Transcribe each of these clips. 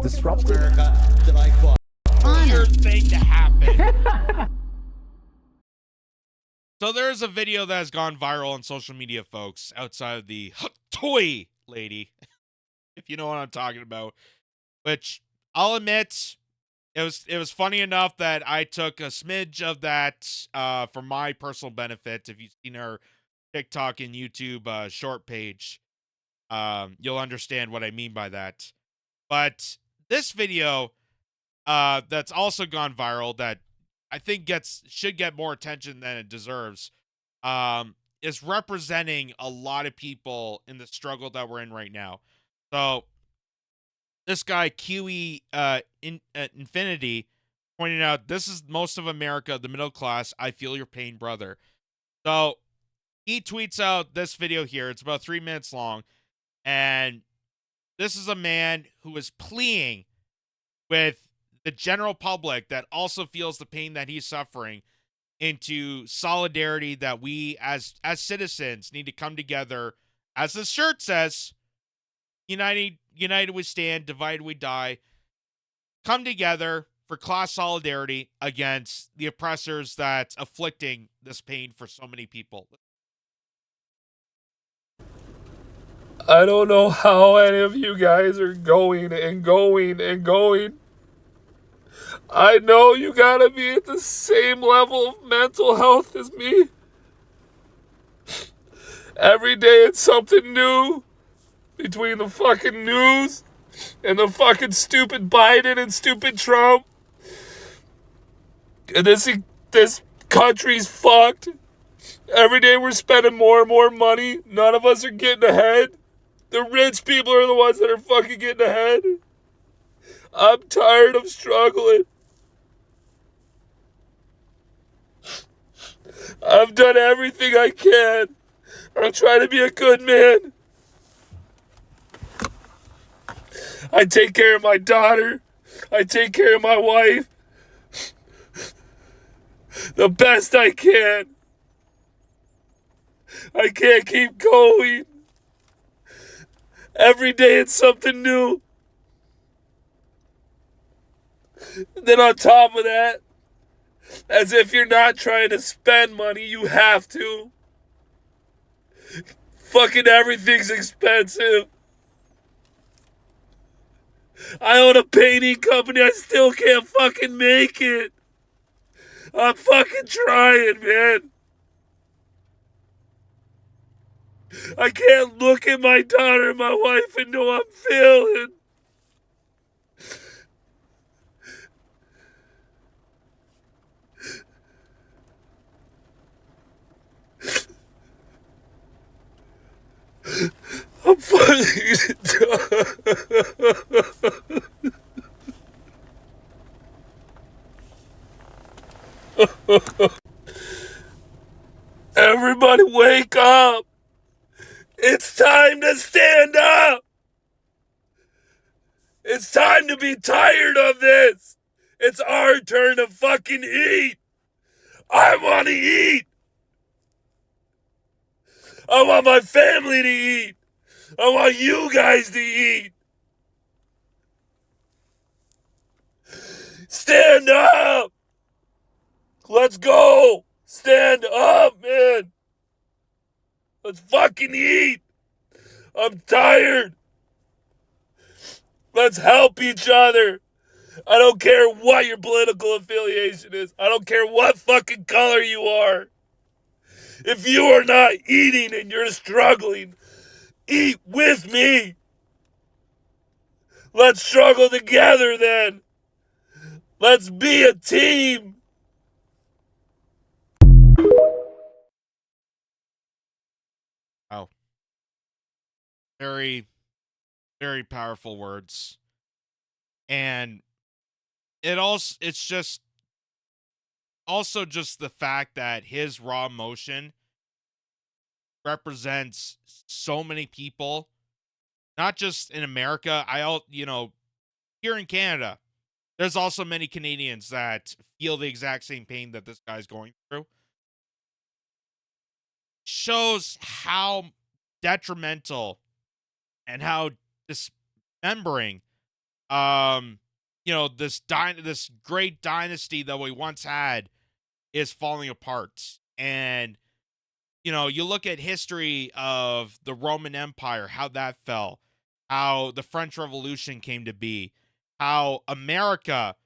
disruptive. America that I fought. Weird thing to happen. So there's a video that has gone viral on social media, folks, outside of the toy lady, if you know what I'm talking about, which I'll admit it was funny enough that I took a smidge of that for my personal benefit. If you've seen our TikTok and YouTube short page, you'll understand what I mean by that. But this video that's also gone viral that I think should get more attention than it deserves, is representing a lot of people in the struggle that we're in right now. So this guy QE Infinity pointed out, this is most of America, the middle class. I feel your pain, brother. So he tweets out this video here. It's about 3 minutes long, and this is a man who is pleading with the general public that also feels the pain that he's suffering into solidarity, that we as citizens need to come together, as the shirt says, united we stand, divided we die. Come together for class solidarity against the oppressors that's afflicting this pain for so many people. I don't know how any of you guys are going and going and going. I know you gotta be at the same level of mental health as me. Every day it's something new between the fucking news and the fucking stupid Biden and stupid Trump. And this country's fucked. Every day we're spending more and more money. None of us are getting ahead. The rich people are the ones that are fucking getting ahead. I'm tired of struggling. I've done everything I can. I'm trying to be a good man. I take care of my daughter. I take care of my wife. The best I can. I can't keep going. Every day it's something new. Then on top of that, as if you're not trying to spend money, you have to. Fucking everything's expensive. I own a painting company. I still can't fucking make it. I'm fucking trying, man. I can't look at my daughter and my wife and know I'm failing. I'm fucking Everybody wake up. It's time to stand up. It's time to be tired of this. It's our turn to fucking eat. I want to eat. I want my family to eat. I want you guys to eat. Stand up. Let's go. Stand up, man. Let's fucking eat. I'm tired. Let's help each other. I don't care what your political affiliation is. I don't care what fucking color you are. If you are not eating and you're struggling, eat with me. Let's struggle together then. Let's be a team. Wow. Very, very powerful words. And it's just also just the fact that his raw emotion represents so many people, not just in America. Here in Canada, there's also many Canadians that feel the exact same pain that this guy's going through. Shows how detrimental and how dismembering um, this great dynasty that we once had is falling apart. And you look at history of the Roman Empire, how that fell, how the French Revolution came to be, how America,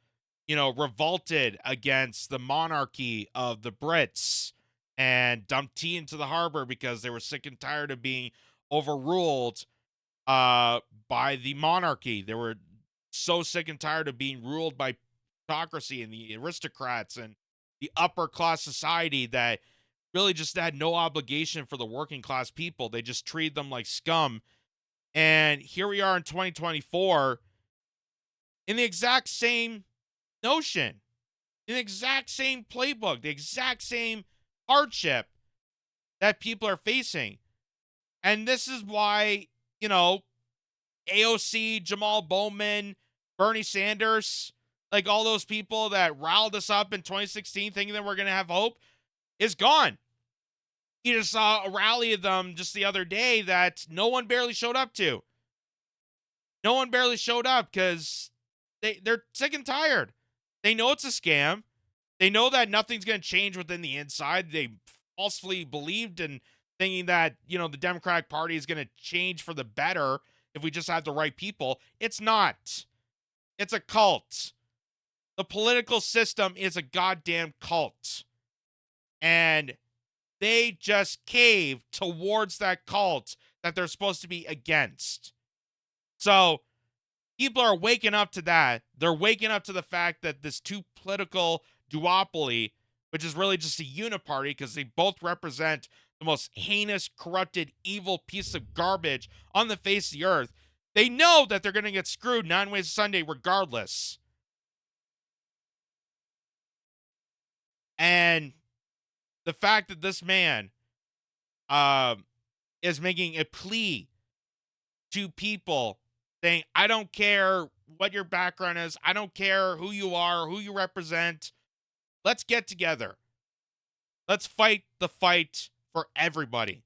revolted against the monarchy of the Brits and dumped tea into the harbor because they were sick and tired of being overruled by the monarchy. They were so sick and tired of being ruled by plutocracy and the aristocrats and the upper class society that really just had no obligation for the working class people. They just treated them like scum. And here we are in 2024 in the exact same notion, in the exact same playbook, the exact same hardship that people are facing. And this is why, AOC, Jamal Bowman, Bernie Sanders, like all those people that riled us up in 2016 thinking that we're going to have hope, is gone. You just saw a rally of them just the other day that no one barely showed up to. No one barely showed up because they're sick and tired. They know it's a scam. They know that nothing's going to change within the inside. They falsely believed in thinking that, the Democratic Party is going to change for the better if we just have the right people. It's not. It's a cult. The political system is a goddamn cult. And they just cave towards that cult that they're supposed to be against. So people are waking up to that. They're waking up to the fact that this two political duopoly, which is really just a uniparty because they both represent the most heinous, corrupted, evil piece of garbage on the face of the earth, they know that they're going to get screwed 9 ways to Sunday regardless. And the fact that this man is making a plea to people saying, I don't care what your background is. I don't care who you are, who you represent. Let's get together. Let's fight the fight for everybody.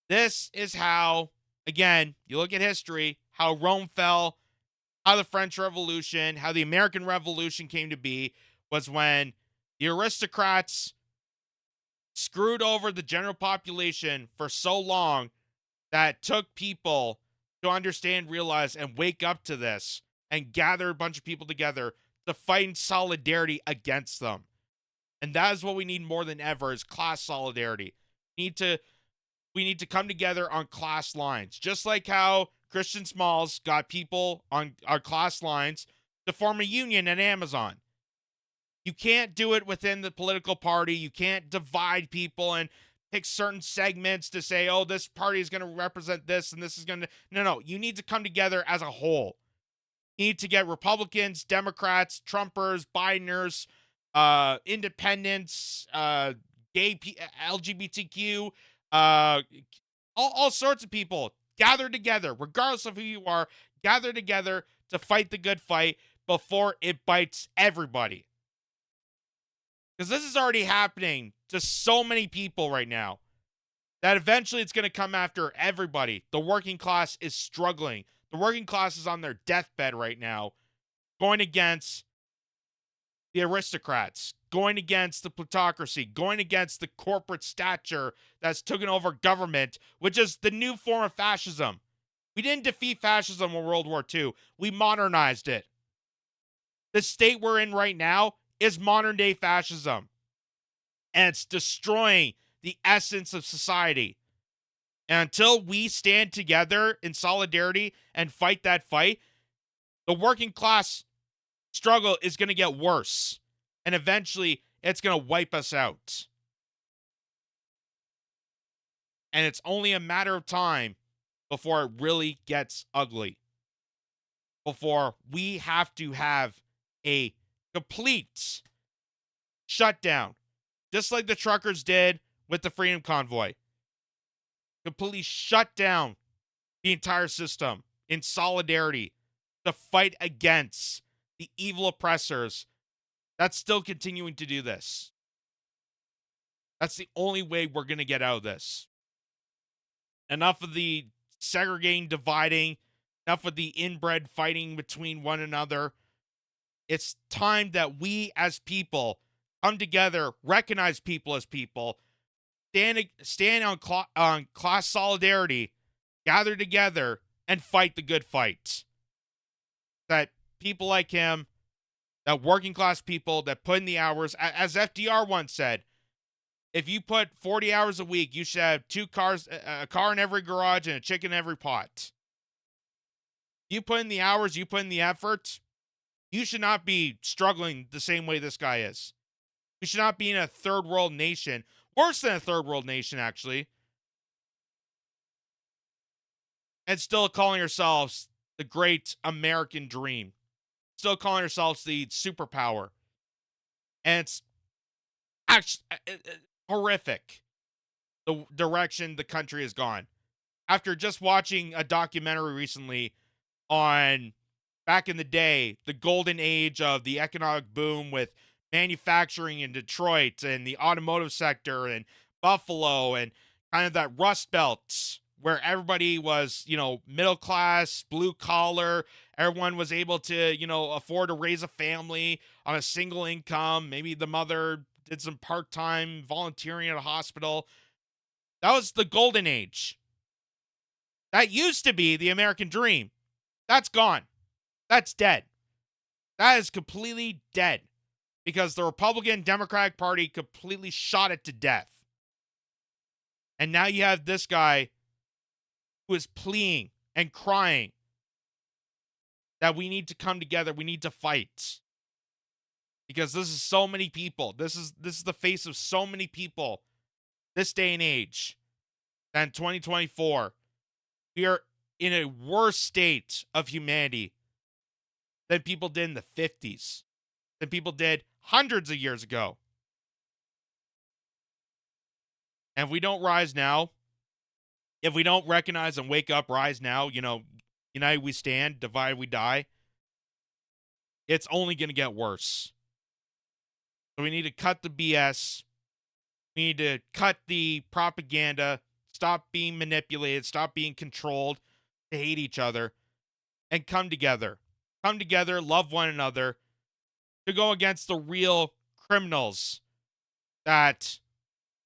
This is how, again, you look at history, how Rome fell, how the French Revolution, how the American Revolution came to be, was when the aristocrats screwed over the general population for so long that took people to understand, realize, and wake up to this and gather a bunch of people together to fight in solidarity against them. And that is what we need more than ever is class solidarity. We need to come together on class lines. Just like how Christian Smalls got people on our class lines to form a union at Amazon. You can't do it within the political party. You can't divide people and pick certain segments to say, oh, this party is going to represent this and this is going to... No. You need to come together as a whole. You need to get Republicans, Democrats, Trumpers, Bideners, independents, gay, LGBTQ, all sorts of people gather together, regardless of who you are, gather together to fight the good fight before it bites everybody. Because this is already happening to so many people right now that eventually it's going to come after everybody. The working class is struggling. The working class is on their deathbed right now, going against the aristocrats, going against the plutocracy, going against the corporate stature that's taken over government, which is the new form of fascism. We didn't defeat fascism in World War II. We modernized it. The state we're in right now is modern day fascism. And it's destroying the essence of society. And until we stand together in solidarity and fight that fight, the working class struggle is going to get worse. And eventually, it's going to wipe us out. And it's only a matter of time before it really gets ugly. Before we have to have a complete shutdown, just like the truckers did with the Freedom Convoy. Completely shut down the entire system in solidarity to fight against the evil oppressors that's still continuing to do this. That's the only way we're going to get out of this. Enough of the segregating, dividing, Enough with the inbred fighting between one another. It's time that we as people come together, recognize people as people, stand on class solidarity, gather together, and fight the good fight. That people like him, that working class people that put in the hours, as FDR once said, if you put 40 hours a week, you should have a car in every garage and a chicken in every pot. You put in the hours, you put in the effort, you should not be struggling the same way this guy is. We should not be in a third world nation, worse than a third world nation, actually, and still calling ourselves the great American dream, still calling ourselves the superpower. And it's actually horrific the direction the country has gone. After just watching a documentary recently on back in the day, the golden age of the economic boom with manufacturing in Detroit and the automotive sector and Buffalo and kind of that Rust Belt where everybody was, middle class, blue collar, everyone was able to, afford to raise a family on a single income. Maybe the mother did some part-time volunteering at a hospital. That was the golden age. That used to be the American dream. That's gone. That's dead. That is completely dead because the Republican Democratic Party completely shot it to death. And now you have this guy who is pleading and crying that we need to come together. We need to fight. Because this is so many people. This is the face of so many people this day and age. And 2024, we are in a worse state of humanity than people did in the 50s, than people did hundreds of years ago. And if we don't rise now, if we don't recognize and wake up, rise now, united we stand, divided we die, it's only going to get worse. So we need to cut the BS. We need to cut the propaganda, stop being manipulated, stop being controlled to hate each other, and come together. Come together, love one another, to go against the real criminals that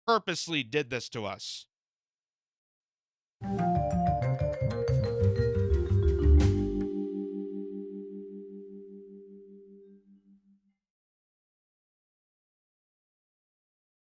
purposely did this to us.